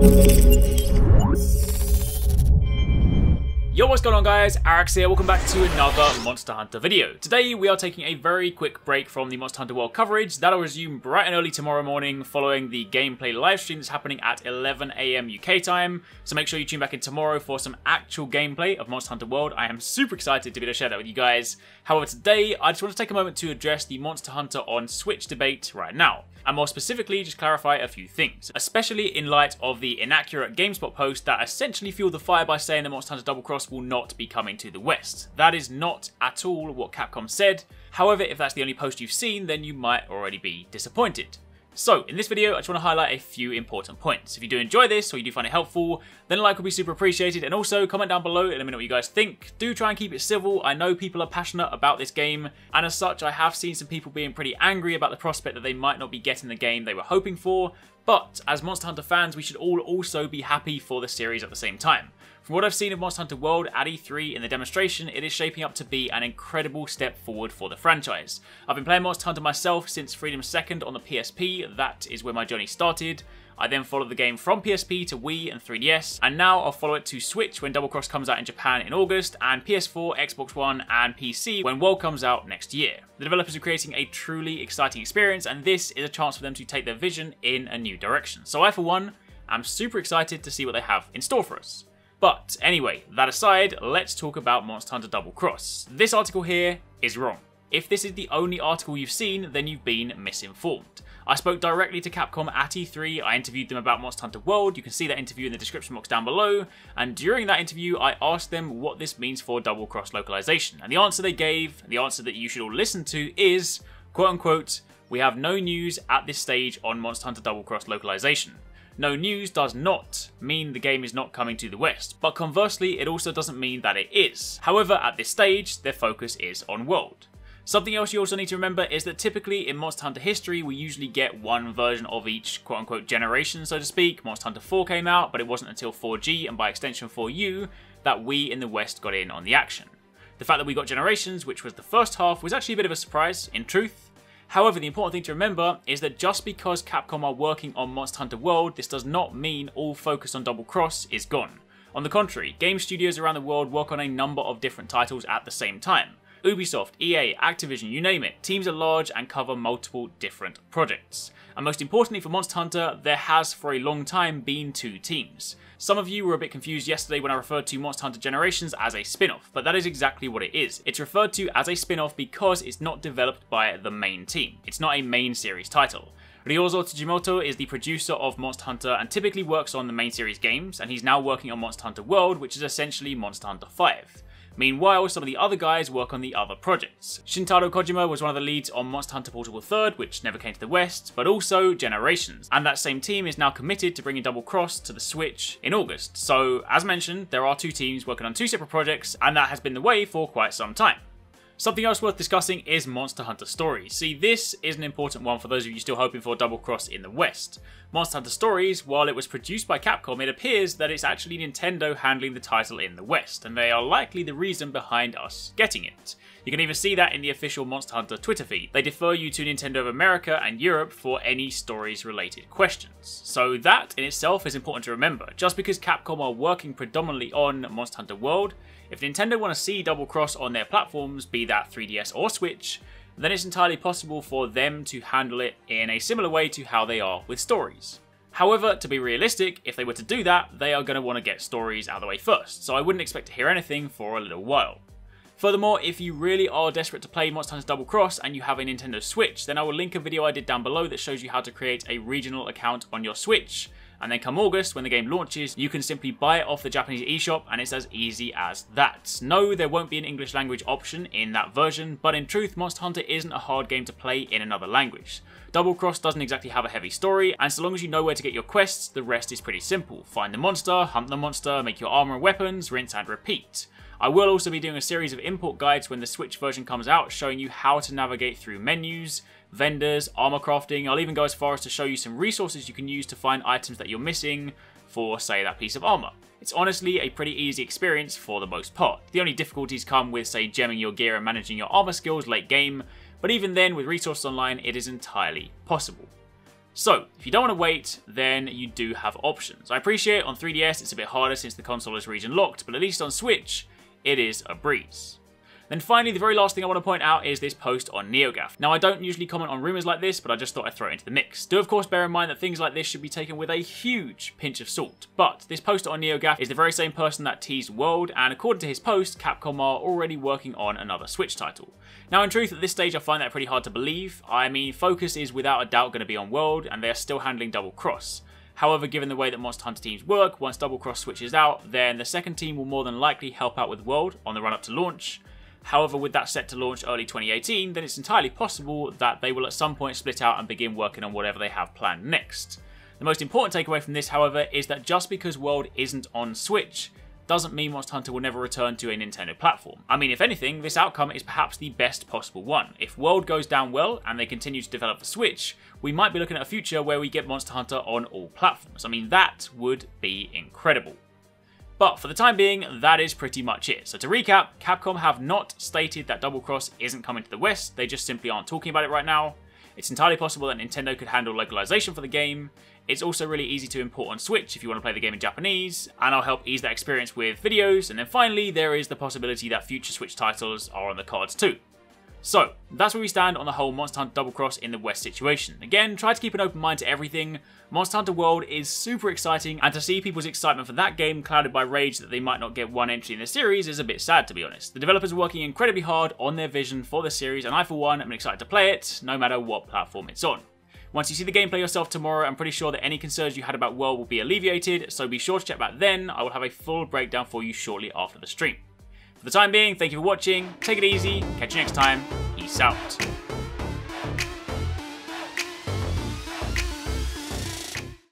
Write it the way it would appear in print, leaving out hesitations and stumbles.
Yo, what's going on guys, Arekkz here, welcome back to another Monster Hunter video. Today we are taking a very quick break from the Monster Hunter World coverage. That'll resume bright and early tomorrow morning following the gameplay livestream that's happening at 11 AM UK time. So make sure you tune back in tomorrow for some actual gameplay of Monster Hunter World. I am super excited to be able to share that with you guys. However, today I just want to take a moment to address the Monster Hunter on Switch debate right now. And more specifically, just clarify a few things, especially in light of the inaccurate GameSpot post that essentially fueled the fire by saying that Monster Hunter Double Cross will not be coming to the West. That is not at all what Capcom said. However, if that's the only post you've seen, then you might already be disappointed. So, in this video, I just want to highlight a few important points. If you do enjoy this, or you do find it helpful, then a like would be super appreciated, and also comment down below and let me know what you guys think. Do try and keep it civil. I know people are passionate about this game, and as such, I have seen some people being pretty angry about the prospect that they might not be getting the game they were hoping for, but as Monster Hunter fans, we should all also be happy for the series at the same time. From what I've seen of Monster Hunter World at E3 in the demonstration, it is shaping up to be an incredible step forward for the franchise. I've been playing Monster Hunter myself since Freedom 2nd on the PSP, that is where my journey started. I then followed the game from PSP to Wii and 3DS, and now I'll follow it to Switch when Double Cross comes out in Japan in August, and PS4, Xbox One, and PC when World comes out next year. The developers are creating a truly exciting experience, and this is a chance for them to take their vision in a new direction. So I, for one, am super excited to see what they have in store for us. But anyway, that aside, let's talk about Monster Hunter Double Cross. This article here is wrong. If this is the only article you've seen, then you've been misinformed. I spoke directly to Capcom at E3, I interviewed them about Monster Hunter World, you can see that interview in the description box down below, and during that interview I asked them what this means for double cross localization, and the answer they gave, the answer that you should all listen to is, quote unquote, "We have no news at this stage on Monster Hunter Double Cross localization." No news does not mean the game is not coming to the West, but conversely it also doesn't mean that it is. However, at this stage, their focus is on World. Something else you also need to remember is that typically in Monster Hunter history, we usually get one version of each quote-unquote generation, so to speak. Monster Hunter 4 came out, but it wasn't until 4G, and by extension 4U, that we in the West got in on the action. The fact that we got Generations, which was the first half, was actually a bit of a surprise, in truth. However, the important thing to remember is that just because Capcom are working on Monster Hunter World, this does not mean all focus on Double Cross is gone. On the contrary, game studios around the world work on a number of different titles at the same time. Ubisoft, EA, Activision, you name it. Teams are large and cover multiple different projects. And most importantly for Monster Hunter, there has for a long time been two teams. Some of you were a bit confused yesterday when I referred to Monster Hunter Generations as a spin-off, but that is exactly what it is. It's referred to as a spin-off because it's not developed by the main team. It's not a main series title. Ryozo Tsujimoto is the producer of Monster Hunter and typically works on the main series games, and he's now working on Monster Hunter World, which is essentially Monster Hunter 5. Meanwhile, some of the other guys work on the other projects. Shintaro Kojima was one of the leads on Monster Hunter Portable 3rd, which never came to the West, but also Generations. And that same team is now committed to bringing Double Cross to the Switch in August. So, as mentioned, there are two teams working on two separate projects, and that has been the way for quite some time. Something else worth discussing is Monster Hunter Stories. See, this is an important one for those of you still hoping for Double Cross in the West. Monster Hunter Stories, while it was produced by Capcom, it appears that it's actually Nintendo handling the title in the West, and they are likely the reason behind us getting it. You can even see that in the official Monster Hunter Twitter feed. They defer you to Nintendo of America and Europe for any stories related questions. So that in itself is important to remember. Just because Capcom are working predominantly on Monster Hunter World, if Nintendo want to see Double Cross on their platforms, be that 3DS or Switch, then it's entirely possible for them to handle it in a similar way to how they are with Stories. However, to be realistic, if they were to do that, they are going to want to get Stories out of the way first, so I wouldn't expect to hear anything for a little while. Furthermore, if you really are desperate to play Monster Hunter Double Cross and you have a Nintendo Switch, then I will link a video I did down below that shows you how to create a regional account on your Switch, and then come August, when the game launches, you can simply buy it off the Japanese eShop, and it's as easy as that. No, there won't be an English language option in that version, but in truth, Monster Hunter isn't a hard game to play in another language. Double Cross doesn't exactly have a heavy story, and so long as you know where to get your quests, the rest is pretty simple. Find the monster, hunt the monster, make your armor and weapons, rinse and repeat. I will also be doing a series of import guides when the Switch version comes out, showing you how to navigate through menus, vendors, armor crafting. I'll even go as far as to show you some resources you can use to find items that you're missing for, say, that piece of armor. It's honestly a pretty easy experience for the most part. The only difficulties come with, say, gemming your gear and managing your armor skills late game, but even then, with resources online, it is entirely possible. So, if you don't want to wait, then you do have options. I appreciate on 3DS it's a bit harder since the console is region locked, but at least on Switch, it is a breeze. Then finally, the very last thing I want to point out is this post on NeoGAF. Now, I don't usually comment on rumours like this, but I just thought I'd throw it into the mix. Do of course bear in mind that things like this should be taken with a huge pinch of salt. But this post on NeoGAF is the very same person that teased World, and according to his post, Capcom are already working on another Switch title. Now, in truth, at this stage, I find that pretty hard to believe. I mean, focus is without a doubt going to be on World, and they are still handling Double Cross. However, given the way that Monster Hunter teams work, once Double Cross switches out, then the second team will more than likely help out with World on the run-up to launch. However, with that set to launch early 2018, then it's entirely possible that they will at some point split out and begin working on whatever they have planned next. The most important takeaway from this, however, is that just because World isn't on Switch, doesn't mean Monster Hunter will never return to a Nintendo platform. I mean, if anything, this outcome is perhaps the best possible one. If World goes down well and they continue to develop for Switch, we might be looking at a future where we get Monster Hunter on all platforms. I mean, that would be incredible. But for the time being, that is pretty much it. So to recap, Capcom have not stated that Double Cross isn't coming to the West, they just simply aren't talking about it right now. It's entirely possible that Nintendo could handle localization for the game. It's also really easy to import on Switch if you want to play the game in Japanese, and I'll help ease that experience with videos. And then finally, there is the possibility that future Switch titles are on the cards too. So, that's where we stand on the whole Monster Hunter Double Cross in the West situation. Again, try to keep an open mind to everything. Monster Hunter World is super exciting, and to see people's excitement for that game clouded by rage that they might not get one entry in the series is a bit sad, to be honest. The developers are working incredibly hard on their vision for the series, and I for one am excited to play it, no matter what platform it's on. Once you see the gameplay yourself tomorrow, I'm pretty sure that any concerns you had about World will be alleviated, so be sure to check back then. I will have a full breakdown for you shortly after the stream. For the time being, thank you for watching, take it easy, catch you next time, peace out.